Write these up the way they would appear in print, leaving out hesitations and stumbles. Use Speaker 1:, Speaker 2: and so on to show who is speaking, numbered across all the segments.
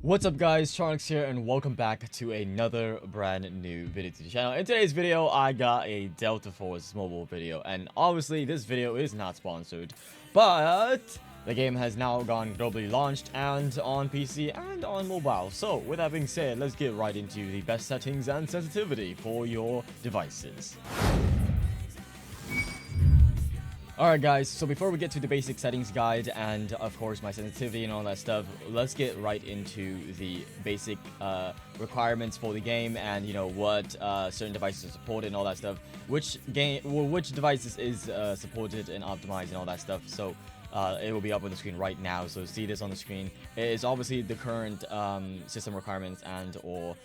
Speaker 1: What's up guys, TRONIX here and welcome back to another brand new video to the channel. In today's video, I got a Delta Force mobile video, and obviously this video is not sponsored, but the game has now gone globally launched and on PC and on mobile. So with that being said, let's get right into the best settings and sensitivity for your devices. Alright guys, so before we get to the basic settings guide and of course my sensitivity and all that stuff, let's get right into the basic requirements for the game and what certain devices are supported and all that stuff. Which devices is supported and optimized and all that stuff. So it will be up on the screen right now, so see this on the screen. It is obviously the current system requirements and or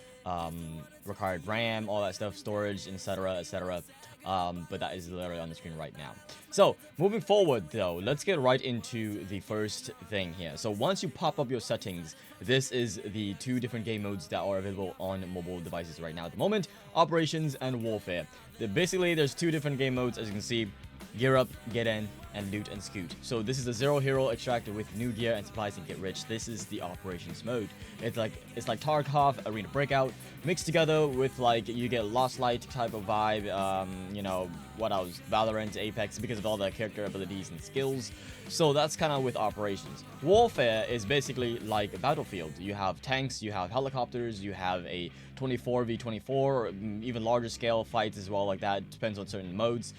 Speaker 1: required RAM, all that stuff, storage, etc, etc. But that is literally on the screen right now. So moving forward though, let's get right into the first thing here. So once you pop up your settings, this is the two different game modes that are available on mobile devices right now at the moment: Operations and Warfare. Basically there's two different game modes, as you can see: Gear Up, Get In, and Loot and Scoot. So this is a zero hero extractor with new gear and supplies and get rich. This is the Operations mode. It's like Tarkov Arena Breakout mixed together with like you get Lost Light type of vibe. What else? Valorant, Apex, because of all the character abilities and skills. So that's kind of with Operations. Warfare is basically like Battlefield. You have tanks, you have helicopters, you have a 24v24 or even larger scale fights as well, like that. Depends on certain modes.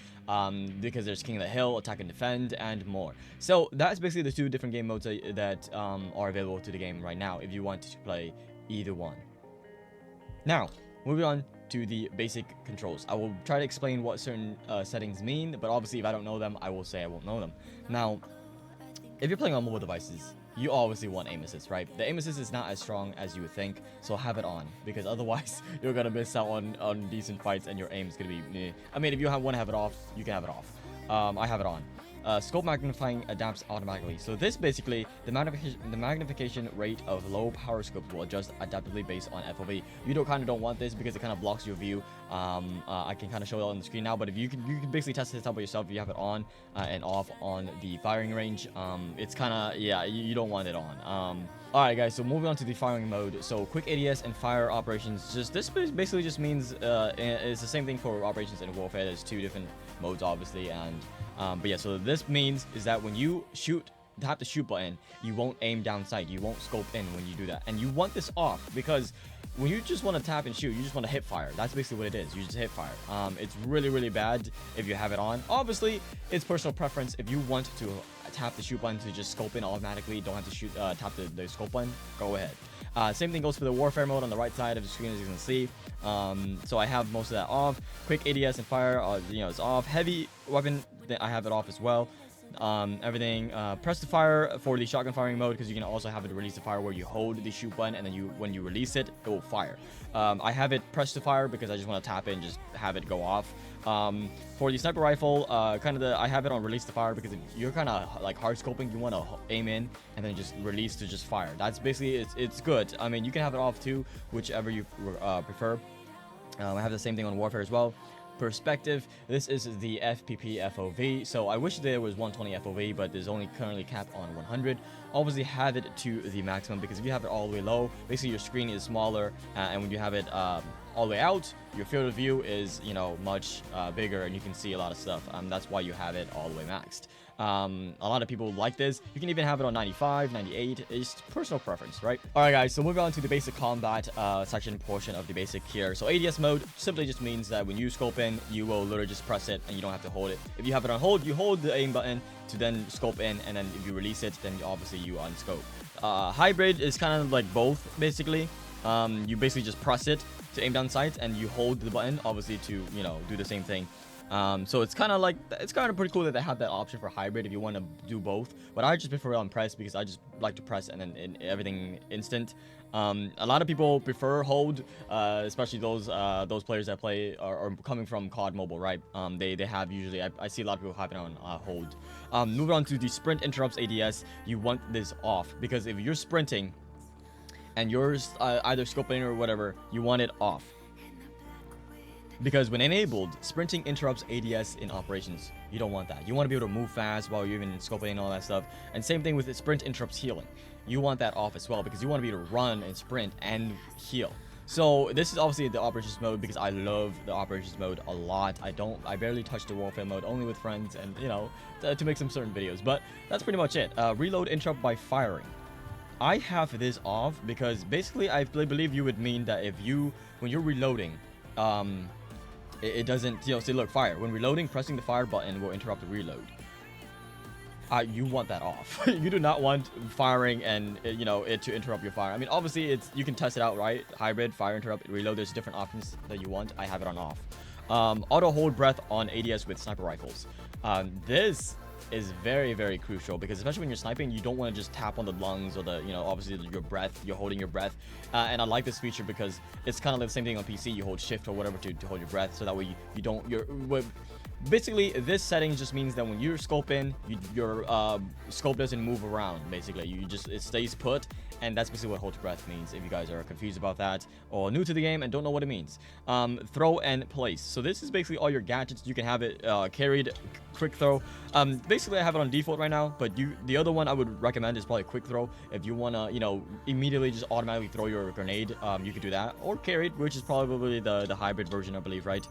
Speaker 1: Because there's King of the Hill, Attack and Defend, and more. So that's basically the two different game modes that are available to the game right now if you want to play either one. Now, moving on to the basic controls. I will try to explain what certain settings mean, but obviously if I don't know them, I will say I won't know them. Now, if you're playing on mobile devices, you obviously want aim assist, right? The aim assist is not as strong as you would think, so have it on, because otherwise you're gonna miss out on decent fights and your aim is gonna be meh. I mean, if you want to have it off, you can have it off. I have it on. Scope magnifying adapts automatically. So this basically, the magnification rate of low power scopes will adjust adaptively based on FOV. You kind of don't want this because it kind of blocks your view. I can kind of show it on the screen now, but if you can basically test this out by yourself if you have it on and off on the firing range. It's kind of, yeah, you don't want it on. Alright guys, so moving on to the firing mode. So quick ADS and fire operations, this basically just means it's the same thing for Operations and Warfare. There's two different modes obviously, and but yeah, so this means is that when you tap the shoot button, you won't aim down sight, you won't scope in when you do that, and you want this off because when you just want to tap and shoot, you just want to hip fire. That's basically what it is. You just hip fire. It's really bad if you have it on. Obviously, it's personal preference. If you want to tap the shoot button to just scope in automatically, don't have to shoot tap the scope button, go ahead. Same thing goes for the Warfare mode on the right side of the screen, as you can see. So I have most of that off. Quick ADS and fire, it's off. Heavy weapon, I have it off as well. Everything, press to fire for the shotgun firing mode, because you can also have it release the fire where you hold the shoot button and then when you release it, it will fire. I have it press to fire because I just want to tap it and just have it go off. For the sniper rifle, I have it on release to fire because if you're kind of like hard scoping, you want to aim in and then just release to just fire. That's basically it's good. I mean, you can have it off too, whichever you prefer. I have the same thing on Warfare as well. Perspective, this is the FPP FOV, so I wish there was 120 FOV, but there's only currently capped on 100. Obviously have it to the maximum, because if you have it all the way low, basically your screen is smaller, and when you have it all the way out, your field of view is much bigger and you can see a lot of stuff. That's why you have it all the way maxed. A lot of people like this. You can even have it on 95, 98. It's personal preference, right? Alright guys, so moving on to the basic combat section portion of the basic here. So ADS mode simply just means that when you scope in, you will literally just press it and you don't have to hold it. If you have it on hold, you hold the aim button to then scope in, and then if you release it, then obviously you unscope. Hybrid is kind of like both, basically. You basically just press it to aim down sight and you hold the button obviously to do the same thing. So it's kind of pretty cool that they have that option for hybrid if you want to do both, but I just prefer it on press because I just like to press and then everything instant. A lot of people prefer hold, especially those players that play are coming from COD Mobile, right? They have usually, I see a lot of people have it on hold. Moving on to the sprint interrupts ADS, you want this off, because if you're sprinting and you're either scoping or whatever, you want it off. Because when enabled, sprinting interrupts ADS in operations. You don't want that. You want to be able to move fast while you're even scoping and all that stuff. And same thing with the sprint interrupts healing. you want that off as well, because you want to be able to run and sprint and heal. So this is obviously the operations mode, because I love the operations mode a lot. I barely touch the warfare mode, only with friends and, you know, to make some certain videos. But that's pretty much it. Reload interrupt by firing. I have this off because basically I believe you would mean that when you're reloading, it doesn't, you know, say, look, fire. When reloading, pressing the fire button will interrupt the reload. You want that off. You do not want firing and, you know, it to interrupt your fire. I mean, obviously you can test it out, right? Hybrid, fire interrupt, reload. There's different options that you want. I have it on off. Auto hold breath on ADS with sniper rifles. This is very, very crucial, because especially when you're sniping, you don't want to just tap on the lungs or the, you know, obviously your breath. You're holding your breath, and I like this feature because it's kind of like the same thing on PC. You hold shift or whatever to hold your breath, so that way you don't, basically this setting just means that when you're scoping, your scope doesn't move around. Basically, it stays put, and that's basically what hold your breath means, if you guys are confused about that or new to the game and don't know what it means. Throw and place. So this is basically all your gadgets. You can have it carried, quick throw. Basically I have it on default right now, but the other one I would recommend is probably quick throw. If you want to, you know, immediately just automatically throw your grenade, you could do that, or carried, which is probably the hybrid version, I believe, right?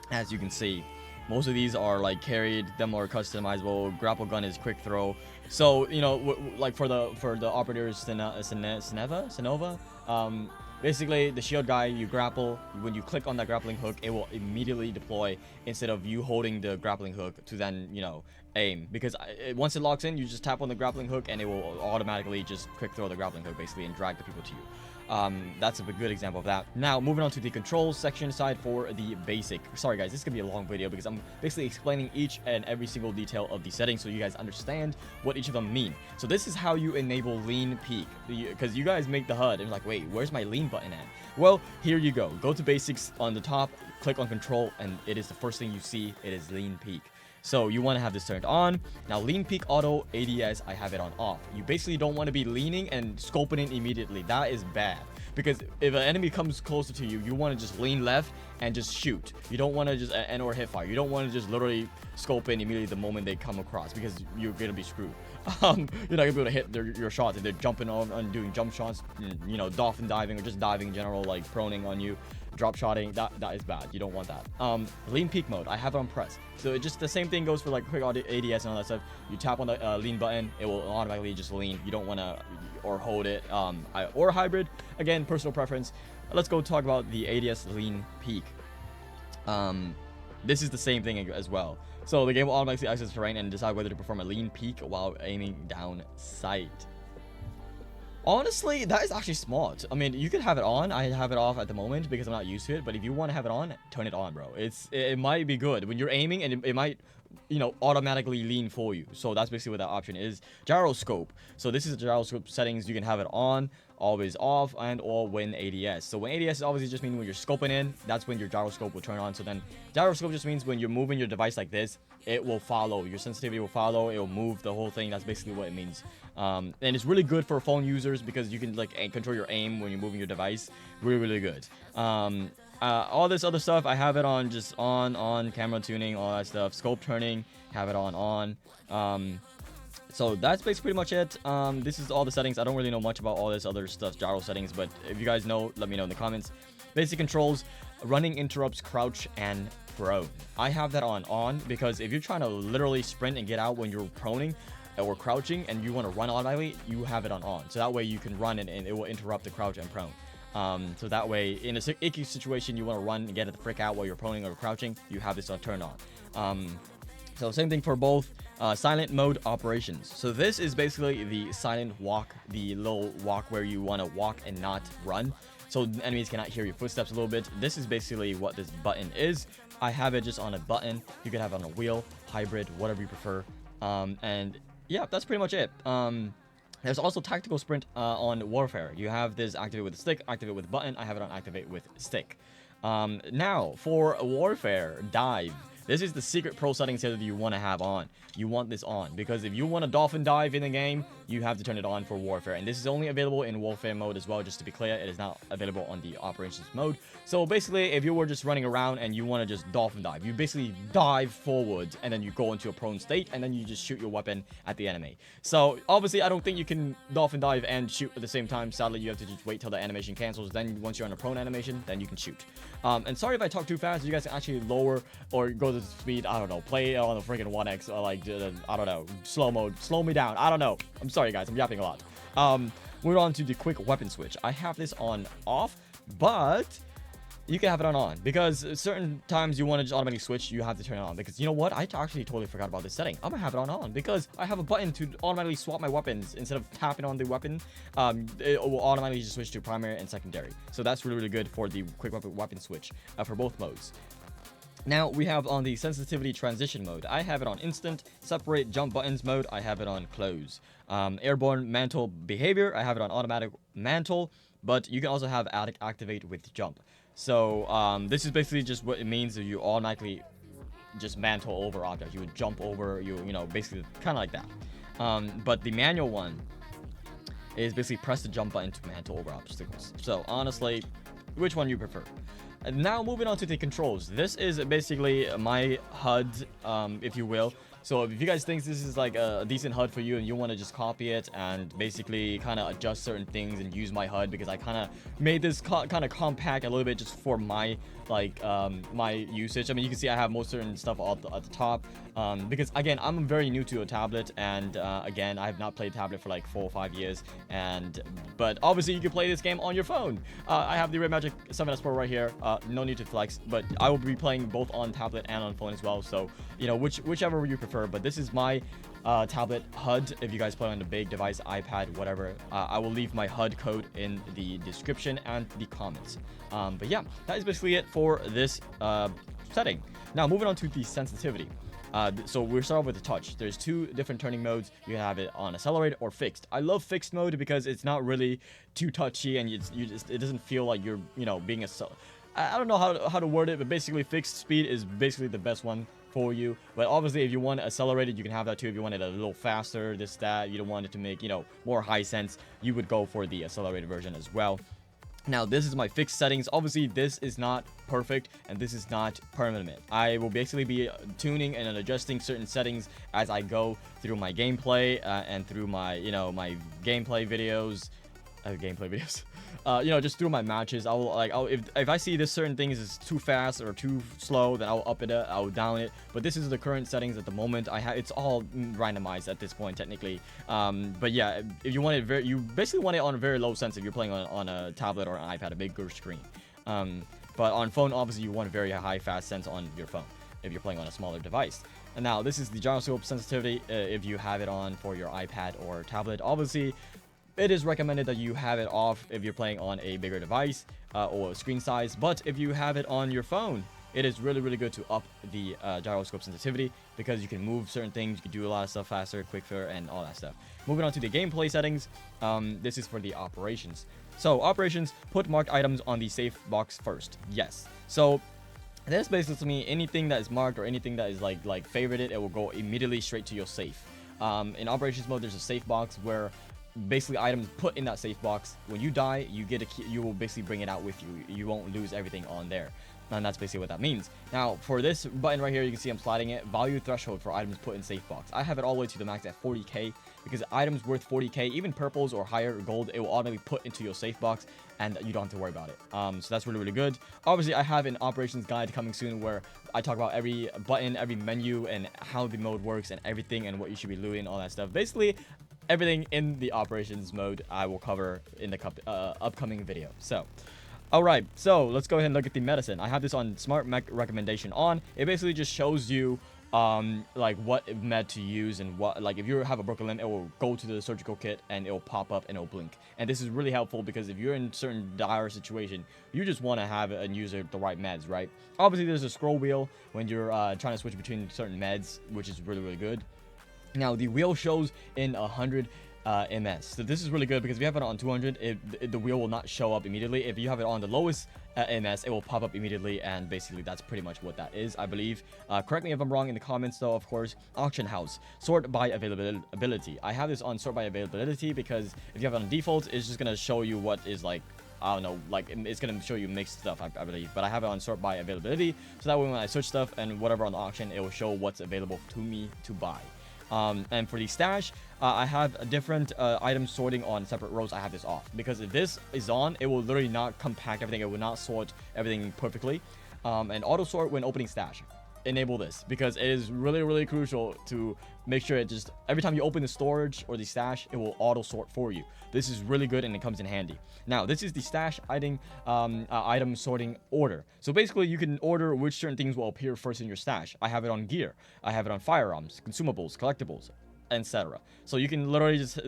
Speaker 1: As you can see, most of these are like carried, them are customizable. Grapple gun is quick throw. So, you know, like for the operators, Senova, basically the shield guy, you grapple. When you click on that grappling hook, it will immediately deploy instead of you holding the grappling hook to then, you know, aim. Because once it locks in, you just tap on the grappling hook and it will automatically just quick throw the grappling hook basically and drag the people to you. That's a good example of that. Now, moving on to the controls section side for the basic. Sorry guys, this is gonna be a long video because I'm basically explaining each and every single detail of the settings so you guys understand what each of them mean. So this is how you enable lean peak, because you guys make the HUD and like, wait, where's my lean button at? Well, here you go. Go to basics on the top, click on control, and it is the first thing you see. It is lean peak. So you want to have this turned on. Now, lean peak auto ADS, I have it on off. You basically don't want to be leaning and scoping in immediately. That is bad, because if an enemy comes closer to you, you want to just lean left and just shoot. You don't want to just or hit fire. You don't want to just literally scope in immediately the moment they come across, because you're gonna be screwed. You're not gonna be able to hit your shots if they're jumping on and doing jump shots, you know, dolphin diving or just diving in general, like proning on you. Drop shotting, that is bad. You don't want that. Lean peak mode, I have it on press. So it just the same thing goes for like quick ADS and all that stuff. You tap on the lean button, it will automatically just lean. You don't want to or hold it. Or hybrid, again, personal preference. Let's go talk about the ADS lean peak. This is the same thing as well. So the game will automatically access terrain and decide whether to perform a lean peak while aiming down sight. Honestly, that is actually smart. I mean, you could have it on. I have it off at the moment because I'm not used to it. But if you want to have it on, turn it on, bro. It might be good when you're aiming, and it might, you know, automatically lean for you. So that's basically what that option is. Gyroscope. So this is the gyroscope settings. You can have it on, always off, and or when ADS. So when ADS is obviously just means when you're scoping in, that's when your gyroscope will turn on. So then gyroscope just means when you're moving your device like this, it will follow. Your sensitivity will follow. It will move the whole thing. That's basically what it means. And it's really good for phone users because you can like control your aim when you're moving your device. Really, really good. All this other stuff, I have it on just on camera tuning, all that stuff. Scope turning, have it on. So that's basically pretty much it. This is all the settings. I don't really know much about all this other stuff, gyro settings, but if you guys know, let me know in the comments. Basic controls, running interrupts, crouch, and prone. I have that on because if you're trying to literally sprint and get out when you're proning or crouching and you want to run automatically, you have it on. So that way you can run and it will interrupt the crouch and prone. So that way, in a icky situation, you want to run and get it the frick out while you're proning or crouching, you have this on turned on. So same thing for both. Silent mode operations. So this is basically the silent walk, the little walk where you want to walk and not run. So enemies cannot hear your footsteps a little bit. This is basically what this button is. I have it just on a button. You can have it on a wheel, hybrid, whatever you prefer. And yeah, that's pretty much it. There's also tactical sprint on warfare. You have this activate with stick, activate with button. I have it on activate with stick. Now for warfare dive. This is the secret pro settings here that you want to have on. You want this on, because if you want a dolphin dive in the game, you have to turn it on for warfare. And this is only available in warfare mode as well, just to be clear. It is not available on the operations mode. So basically, if you were just running around and you want to just dolphin dive, you basically dive forward and then you go into a prone state and then you just shoot your weapon at the enemy. So obviously, I don't think you can dolphin dive and shoot at the same time. Sadly, you have to just wait till the animation cancels. Then once you're on a prone animation, then you can shoot. And sorry if I talk too fast. You guys can actually lower or go to the speed. I don't know. Play it on the freaking 1x or like I don't know, slow mode. Slow me down. I don't know. I'm sorry guys. I'm yapping a lot. We're on to the quick weapon switch. I have this on off, but you can have it on because certain times you want to just automatically switch, you have to turn it on. Because you know what? I actually totally forgot about this setting. I'm gonna have it on because I have a button to automatically swap my weapons. Instead of tapping on the weapon, it will automatically just switch to primary and secondary. So that's really, really good for the quick weapon switch for both modes. Now we have on the sensitivity transition mode. I have it on instant. Separate jump buttons mode, I have it on close. Airborne mantle behavior, I have it on automatic mantle, but you can also have activate with jump. So this is basically just what it means that you automatically just mantle over objects. You would jump over, you know, basically kind of like that. But the manual one is basically press the jump button to mantle over obstacles. So honestly, which one you prefer? And now moving on to the controls. This is basically my HUD, if you will. So if you guys think this is like a decent HUD for you and you want to just copy it and basically kind of adjust certain things and use my HUD, because I kind of made this kind of compact a little bit just for my like my usage. I mean, you can see I have most certain stuff at the top because again, I'm very new to a tablet, and again, I have not played tablet for like 4 or 5 years, but obviously you can play this game on your phone. I have the RedMagic 7S Pro right here. No need to flex, but I will be playing both on tablet and on phone as well, so you know, whichever you prefer. But this is my tablet HUD. If you guys play on the big device, iPad, whatever, I will leave my HUD code in the description and the comments. But yeah, that is basically it for this setting. Now moving on to the sensitivity. So we'll start off with the touch. There's 2 different turning modes. You can have it on accelerated or fixed. I love fixed mode because it's not really too touchy, and it doesn't feel like you're, you know, being I don't know how to word it, but basically fixed speed is basically the best one for you. But obviously, if you want it accelerated, you can have that too. If you want it a little faster, this, that, you don't want it to make, you know, more high sense, you would go for the accelerated version as well. Now, this is my fixed settings. Obviously, this is not perfect, and this is not permanent. I will basically be tuning and adjusting certain settings as I go through my gameplay and through my, you know, my gameplay videos. You know, just through my matches. If I see this certain things is too fast or too slow, then I'll up it, I'll down it. But this is the current settings at the moment. It's all randomized at this point technically. But yeah, if you want it you basically want it on a very low sense if you're playing on a tablet or an iPad, a bigger screen. But on phone, obviously you want a very high fast sense on your phone if you're playing on a smaller device. And now this is the gyroscope sensitivity if you have it on for your iPad or tablet. Obviously, it is recommended that you have it off if you're playing on a bigger device or screen size. But if you have it on your phone, it is really, really good to up the gyroscope sensitivity because you can move certain things. You can do a lot of stuff faster, quicker, and all that stuff. Moving on to the gameplay settings. This is for the operations. So operations, put marked items on the safe box first. Yes. So this basically means anything that is marked or anything that is like favorited, it will go immediately straight to your safe. In operations mode, there's a safe box where basically items put in that safe box, when you die, you get a key, you will basically bring it out with you. You won't lose everything on there. And that's basically what that means. Now, for this button right here, you can see I'm sliding it. Value threshold for items put in safe box. I have it all the way to the max at 40k because items worth 40k, even purples or higher gold, it will automatically put into your safe box and you don't have to worry about it. So that's really, really good. Obviously, I have an operations guide coming soon where I talk about every button, every menu, and how the mode works and everything and what you should be looting, all that stuff. Basically, everything in the operations mode I will cover in the upcoming video. So, alright, so let's go ahead and look at the medicine. I have this on smart mech recommendation on. It basically just shows you like what med to use and what, like if you have a broken limb, it will go to the surgical kit and it will pop up and it will blink. And this is really helpful because if you're in certain dire situation, you just want to have and use the right meds, right? Obviously, there's a scroll wheel when you're trying to switch between certain meds, which is really, really good. Now, the wheel shows in 100 MS. So this is really good because if you have it on 200, the wheel will not show up immediately. If you have it on the lowest MS, it will pop up immediately, and basically that's pretty much what that is, I believe. Correct me if I'm wrong in the comments though, of course. Auction house, sort by availability. I have this on sort by availability because if you have it on default, it's just gonna show you what is like, I don't know, like it's gonna show you mixed stuff, I believe. But I have it on sort by availability, so that way when I search stuff and whatever on the auction, it will show what's available to me to buy. And for the stash, I have different items sorting on separate rows. I have this off because if this is on, it will literally not compact everything. It will not sort everything perfectly. And auto sort when opening stash. Enable this because it is really crucial to make sure it just every time you open the storage or the stash, it will auto sort for you. This is really good and it comes in handy. Now this is the stash item sorting order. So basically you can order which certain things will appear first in your stash. I have it on gear, I have it on firearms, consumables, collectibles, etc. So you can literally just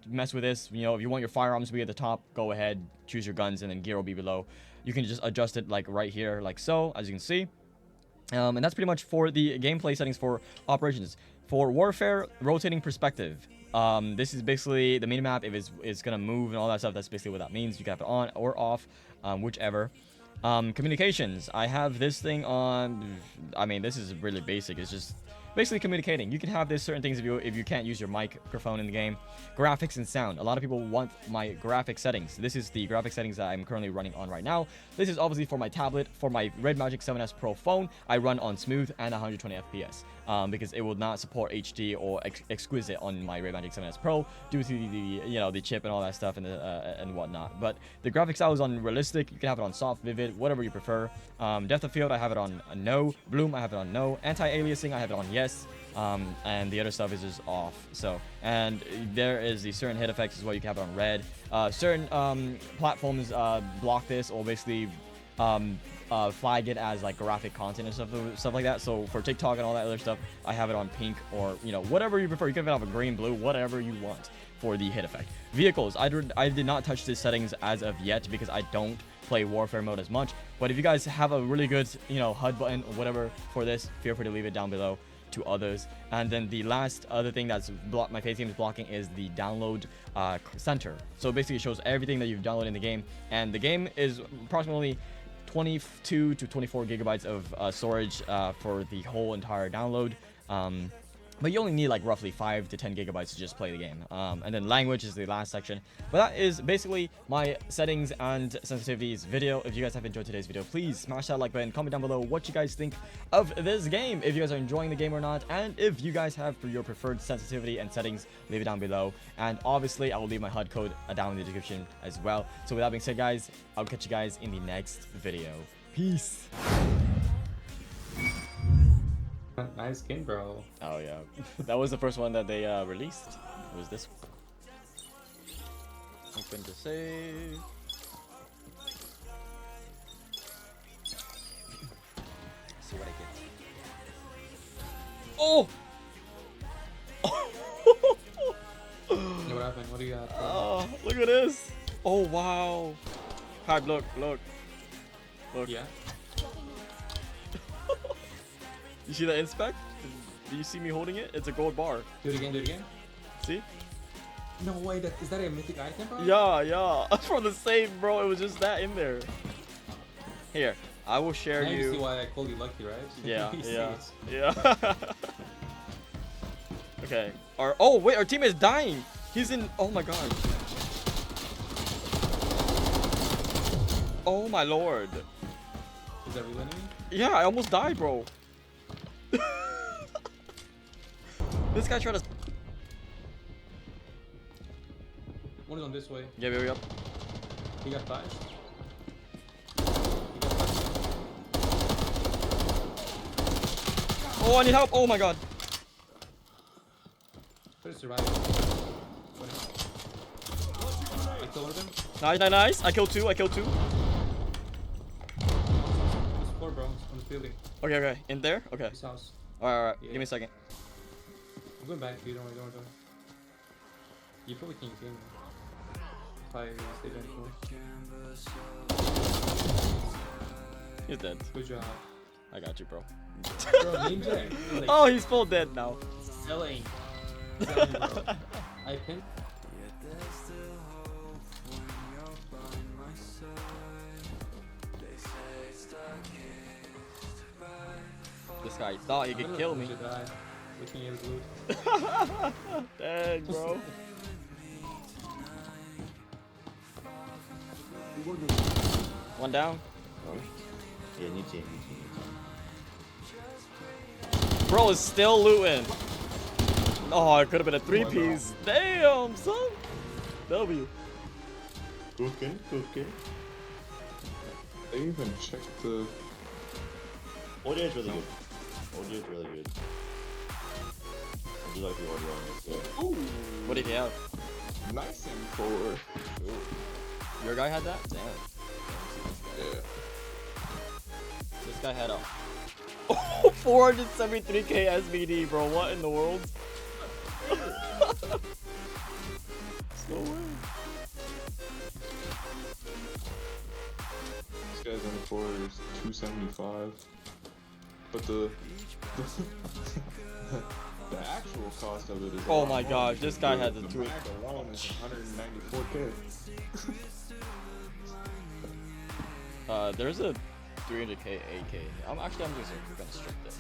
Speaker 1: mess with this. You know, if you want your firearms to be at the top, go ahead, choose your guns, and then gear will be below. You can just adjust it like right here, like so, as you can see. And that's pretty much for the gameplay settings for operations. For warfare, rotating perspective. This is basically the minimap. If it's gonna move and all that stuff, that's basically what that means. You can have it on or off, whichever. Communications. I have this thing on. I mean, this is really basic. It's just basically communicating. You can have this certain things if you can't use your microphone in the game. Graphics and sound. A lot of people want my graphic settings. This is the graphic settings that I'm currently running on right now. This is obviously for my tablet. For my RedMagic 7S Pro phone, I run on smooth and 120 FPS. Because it will not support HD or exquisite on my RedMagic 7S Pro due to the chip and all that stuff and whatnot. But the graphics style is on realistic. You can have it on soft, vivid, whatever you prefer. Depth of field, I have it on no. Bloom, I have it on no. Anti-aliasing, I have it on yes. And the other stuff is just off. So, and there is the certain hit effects as well. You can have it on red. Certain platforms block this or basically flag it as like graphic content and stuff like that. So for TikTok and all that other stuff, I have it on pink or whatever you prefer. You can have it on green, blue, whatever you want for the hit effect. Vehicles, I did not touch the settings as of yet because I don't play warfare mode as much. But if you guys have a really good HUD button or whatever for this, feel free to leave it down below to others. And then the last other thing that's my face team is blocking is the download center. So basically it shows everything that you've downloaded in the game, and the game is approximately 22 to 24 gigabytes of storage for the whole entire download. But you only need like roughly 5 to 10 gigabytes to just play the game. And then language is the last section. But that is basically my settings and sensitivities video. If you guys have enjoyed today's video, please smash that like button. Comment down below what you guys think of this game, if you guys are enjoying the game or not. And if you guys have your preferred sensitivity and settings, leave it down below. And obviously, I will leave my HUD code down in the description as well. So with that being said, guys, I'll catch you guys in the next video. Peace.
Speaker 2: Nice game, bro.
Speaker 1: Oh yeah, that was the first one that they released. It was this one. Open to save. See what I get. Oh!
Speaker 2: What happened? What do you got?
Speaker 1: Oh, look at this! Oh wow! Kybe, look.
Speaker 2: Yeah.
Speaker 1: You see that inspect? Do you see me holding it? It's a gold bar.
Speaker 2: Do it again.
Speaker 1: See?
Speaker 2: No way, is that a mythic item, bro?
Speaker 1: Yeah. From the save, bro. It was just that in there. Here, I will share
Speaker 2: now
Speaker 1: you.
Speaker 2: You see why I called you lucky, right?
Speaker 1: Yeah. Okay. Oh wait, our team is dying. He's in. Oh my god. Oh my lord.
Speaker 2: Is that real enemy?
Speaker 1: Yeah, I almost died, bro. This guy tried to.
Speaker 2: One is on this way.
Speaker 1: Yeah, yep.
Speaker 2: He got flashed.
Speaker 1: Oh, I need help. Oh my god.
Speaker 2: Try to survive. I killed one of them.
Speaker 1: Nice. I killed two.
Speaker 2: There's 4, bro. On this building.
Speaker 1: Okay. In there? Okay.
Speaker 2: This house.
Speaker 1: Alright.
Speaker 2: Yeah.
Speaker 1: Give me a second.
Speaker 2: I'm going back to you. Don't worry. You probably can't kill me. If I stay back for
Speaker 1: He's dead.
Speaker 2: Good job.
Speaker 1: I got you, bro.
Speaker 2: Bro, ninja.
Speaker 1: Oh, he's full dead now.
Speaker 2: Selling, bro. I pinned.
Speaker 1: This guy thought he could kill me.
Speaker 2: Should die. Looking at his loot.
Speaker 1: Dang, bro. One down.
Speaker 3: Yeah, new team.
Speaker 1: Bro is still looting. Oh, it could have been a 3-piece. Damn, son. W.
Speaker 3: Cooking.
Speaker 4: They even checked the.
Speaker 3: Audio is really good. Audio is really good. I do like the audio on this. Yeah.
Speaker 4: Ooh,
Speaker 1: What did he have?
Speaker 4: nice M4.
Speaker 1: Your guy had that? Damn.
Speaker 4: Yeah.
Speaker 1: This guy had a 473k SVD, bro. What in the world? No way.
Speaker 4: This guy's M4 is 275. But the the actual cost of it is.
Speaker 1: Oh my gosh, this guy had the
Speaker 4: the
Speaker 1: two.
Speaker 4: mag alone is 194k.
Speaker 1: There's a 300k AK. I'm just gonna strip this.